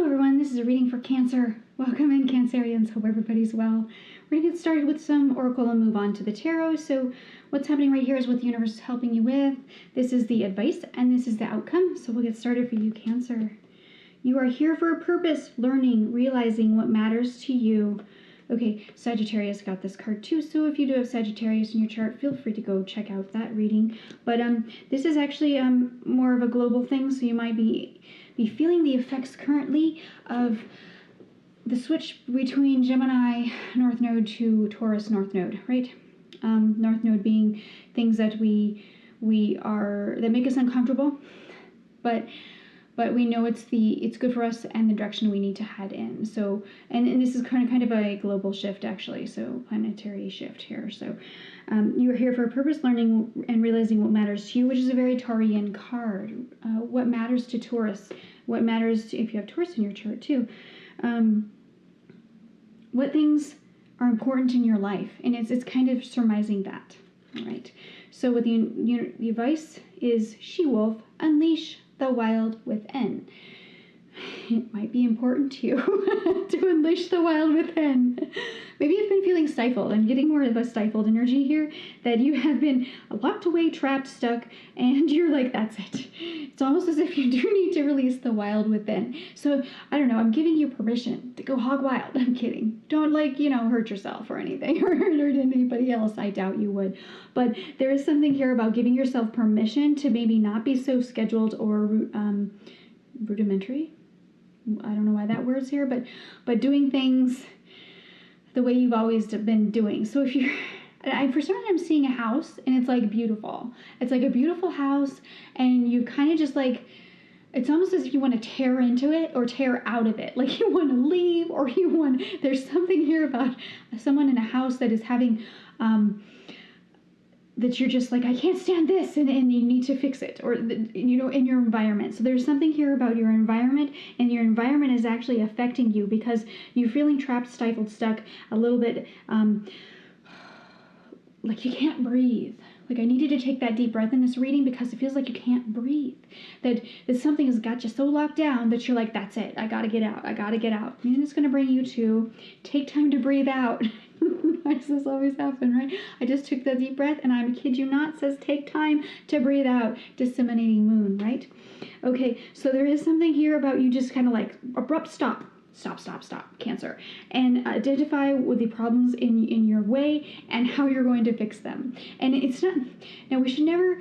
Hello everyone, this is a reading for Cancer. Welcome in, Cancerians. Hope everybody's well. We're going to get started with some Oracle and move on to the Tarot. So what's happening right here is what the universe is helping you with. This is the advice and this is the outcome. So we'll get started for you, Cancer. You are here for a purpose, learning, realizing what matters to you. Okay, Sagittarius got this card too, so if you do have Sagittarius in your chart, feel free to go check out that reading. But this is actually more of a global thing, so you might be feeling the effects currently of the switch between Gemini North Node to Taurus North Node, right? North Node being things that that make us uncomfortable, but we know it's good for us and the direction we need to head in. So, and this is kind of a global shift actually, so planetary shift here. So you're here for a purpose, learning and realizing what matters to you, which is a very Taurian card. What matters to Taurus? What matters to, if you have Taurus in your chart too? What things are important in your life? And it's kind of surmising that, all right? So what the advice is, she-wolf, unleash the wild within. It might be important to you to unleash the wild within. Maybe you've been feeling stifled. I'm getting more of a stifled energy here, that you have been locked away, trapped, stuck, and you're like, that's it. It's almost as if you do need to release the wild within. So, I don't know, I'm giving you permission to go hog wild. I'm kidding. Don't hurt yourself or anything, or hurt anybody else. I doubt you would. But there is something here about giving yourself permission to maybe not be so scheduled or rudimentary. I don't know why that word's here, but doing things the way you've always been doing. So if you're, for some reason I'm seeing a house and it's like beautiful. It's like a beautiful house and you kind of just like, it's almost as if you want to tear into it or tear out of it. Like you want to leave or there's something here about someone in a house that is having, that you're just like, I can't stand this, and you need to fix it, or in your environment. So there's something here about your environment, and your environment is actually affecting you because you're feeling trapped, stifled, stuck, a little bit like you can't breathe. Like I needed to take that deep breath in this reading because it feels like you can't breathe. That something has got you so locked down that you're like, that's it. I gotta get out. I gotta get out. And it's gonna bring you to take time to breathe out. Why does this always happen, right? I just took that deep breath and I kid you not, says take time to breathe out. Disseminating moon, right? Okay, so there is something here about you just kind of like abrupt stop, Cancer, and identify with the problems in your way and how you're going to fix them. And it's not, now we should never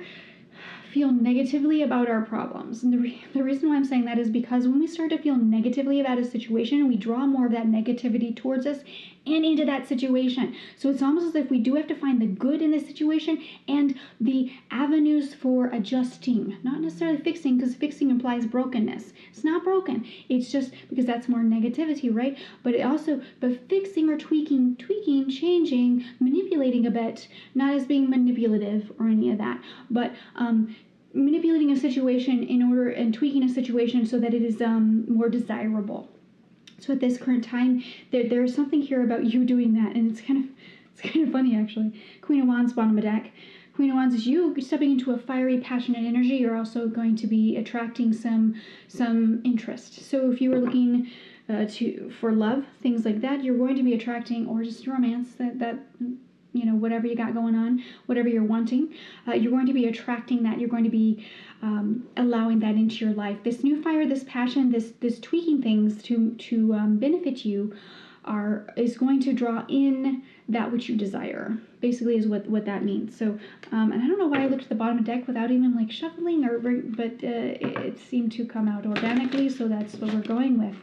feel negatively about our problems. And the reason why I'm saying that is because when we start to feel negatively about a situation, we draw more of that negativity towards us and into that situation. So it's almost as if we do have to find the good in the situation and the avenues for adjusting, not necessarily fixing, because fixing implies brokenness. It's not broken. It's just because that's more negativity, right? But fixing or tweaking, changing, manipulating a bit, not as being manipulative or any of that, but manipulating a situation and tweaking a situation so that it is more desirable. So at this current time, there's something here about you doing that, and it's kind of funny actually. Queen of Wands, bottom of deck. Queen of Wands is you stepping into a fiery, passionate energy. You're also going to be attracting some interest. So if you were looking for love, things like that, you're going to be attracting, or just romance, that whatever you got going on, whatever you're wanting, you're going to be attracting that. You're going to be allowing that into your life. This new fire, this passion, this tweaking things to benefit you is going to draw in that which you desire. Basically, is what that means. So, and I don't know why I looked at the bottom of the deck without even like shuffling, but it seemed to come out organically. So that's what we're going with.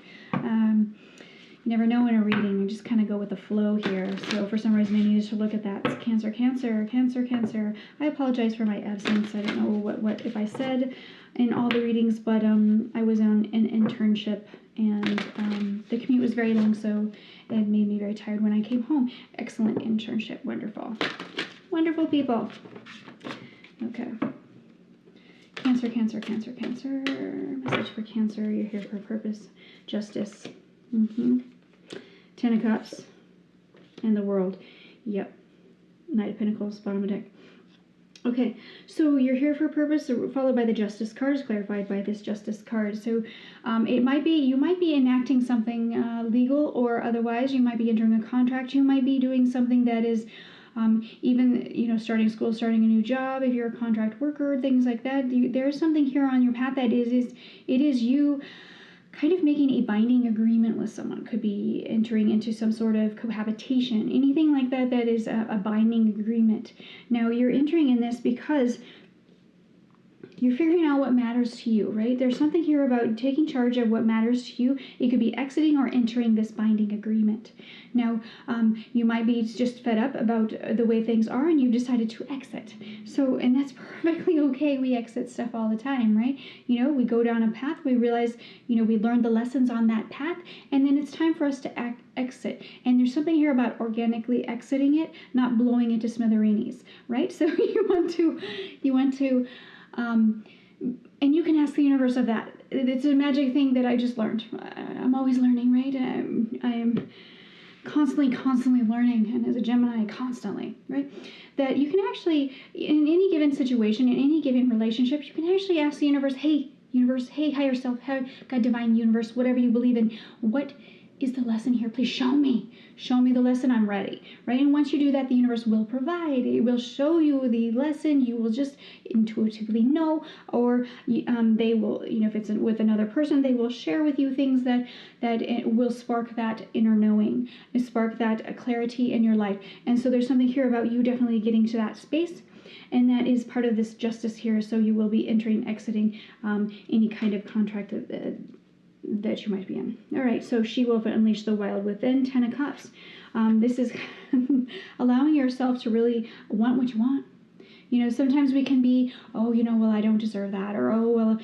You never know in a reading. You just kind of go with the flow here. So for some reason I needed to look at that. It's Cancer. I apologize for my absence. I don't know what if I said in all the readings, but I was on an internship and the commute was very long, so it made me very tired when I came home. Excellent internship. Wonderful. Wonderful people. Okay. Cancer. Message for Cancer. You're here for a purpose. Justice. Ten of Cups and the World. Yep. Knight of Pentacles, bottom of deck. Okay, so you're here for a purpose, followed by the Justice card, is clarified by this Justice card. So you might be enacting something legal or otherwise. You might be entering a contract. You might be doing something that is even starting school, starting a new job. If you're a contract worker, things like that. There's something here on your path that is you kind of making a binding agreement with someone. Could be entering into some sort of cohabitation, anything like that that is a binding agreement. Now you're entering in this because you're figuring out what matters to you, right? There's something here about taking charge of what matters to you. It could be exiting or entering this binding agreement. Now, you might be just fed up about the way things are and you've decided to exit. So, and that's perfectly okay. We exit stuff all the time, right? We go down a path, we realize, we learned the lessons on that path, and then it's time for us to exit. And there's something here about organically exiting it, not blowing it to smithereens, right? So you want to, and you can ask the universe of that. It's a magic thing that I just learned. I'm always learning, right? I am constantly learning, and as a Gemini, constantly, right? That you can actually, in any given situation, in any given relationship, you can actually ask the universe, hey, universe, hey, higher self, hey, God, divine universe, whatever you believe in, what is the lesson here? Please show me the lesson. I'm ready, right? And once you do that, the universe will provide. It will show you the lesson. You will just intuitively know, or they will, if it's with another person, they will share with you things that it will spark that inner knowing, spark that clarity in your life. And so there's something here about you definitely getting to that space. And that is part of this justice here. So you will be entering, exiting any kind of contract that you might be in. All right, so she will unleash the wild within. 10 of Cups. This is allowing yourself to really want what you want. Sometimes we can be, well, I don't deserve that, or, I'm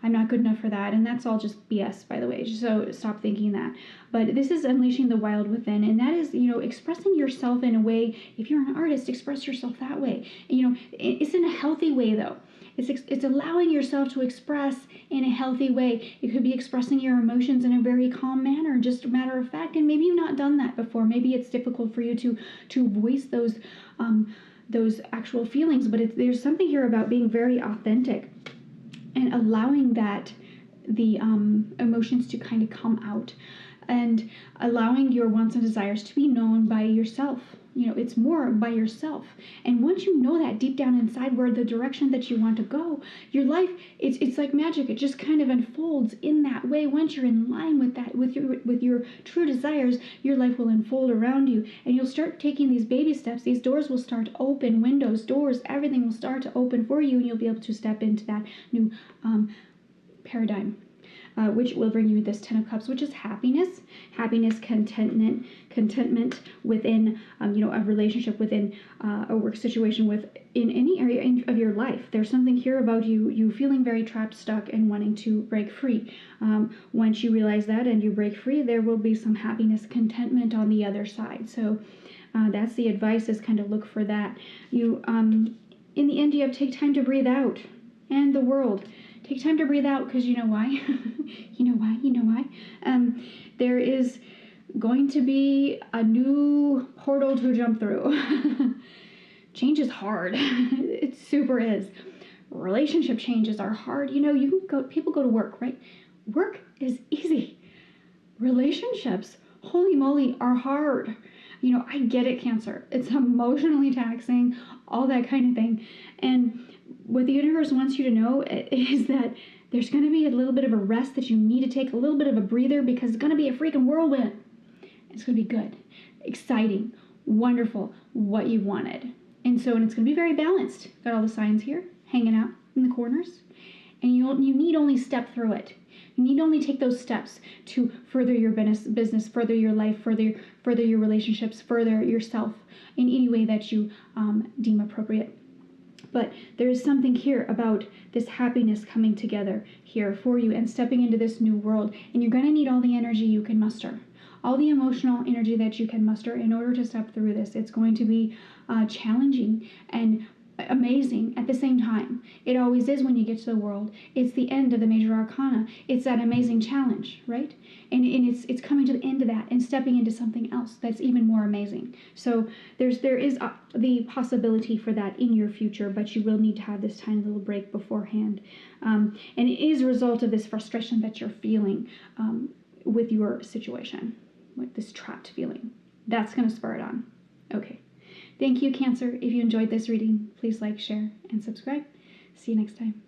not good enough for that, and that's all just BS, by the way, so stop thinking that. But this is unleashing the wild within, and that is, expressing yourself in a way. If you're an artist, express yourself that way. It's in a healthy way, though. It's allowing yourself to express in a healthy way. It could be expressing your emotions in a very calm manner, just a matter of fact, and maybe you've not done that before. Maybe it's difficult for you to voice those actual feelings, but there's something here about being very authentic and allowing the emotions to kind of come out, and allowing your wants and desires to be known by yourself. It's more by yourself. And once you know that deep down inside where the direction that you want to go, your life, it's like magic. It just kind of unfolds in that way. Once you're in line with that, with your true desires, your life will unfold around you, and you'll start taking these baby steps. These doors will start to open, windows, doors, everything will start to open for you, and you'll be able to step into that new paradigm. Which will bring you this 10 of Cups, which is happiness, contentment within, a relationship, within a work situation, in any area of your life. There's something here about you feeling very trapped, stuck, and wanting to break free. Once you realize that and you break free, there will be some happiness, contentment on the other side. So that's the advice, is kind of look for that. In the end, you have to take time to breathe out, and the world. Take time to breathe out, because you know why? You know why? There is going to be a new portal to jump through. Change is hard. It super is. Relationship changes are hard. People go to work, right? Work is easy. Relationships, holy moly, are hard. I get it, Cancer. It's emotionally taxing, all that kind of thing. And what the universe wants you to know is that there's going to be a little bit of a rest that you need to take, a little bit of a breather, because it's going to be a freaking whirlwind. It's going to be good, exciting, wonderful, what you wanted. And it's going to be very balanced. Got all the signs here hanging out in the corners. And you need only step through it. You need only take those steps to further your business, further your life, further your relationships, further yourself in any way that you deem appropriate. But there is something here about this happiness coming together here for you and stepping into this new world. And you're going to need all the energy you can muster, all the emotional energy that you can muster in order to step through this. It's going to be challenging and amazing at the same time. It always is when you get to the world. It's the end of the major arcana. It's that amazing challenge, right? And it's coming to the end of that and stepping into something else that's even more amazing. So there is the possibility for that in your future, but you will need to have this tiny little break beforehand. And it is a result of this frustration that you're feeling with your situation, with this trapped feeling. That's going to spur it on. Okay. Thank you, Cancer. If you enjoyed this reading, please like, share, and subscribe. See you next time.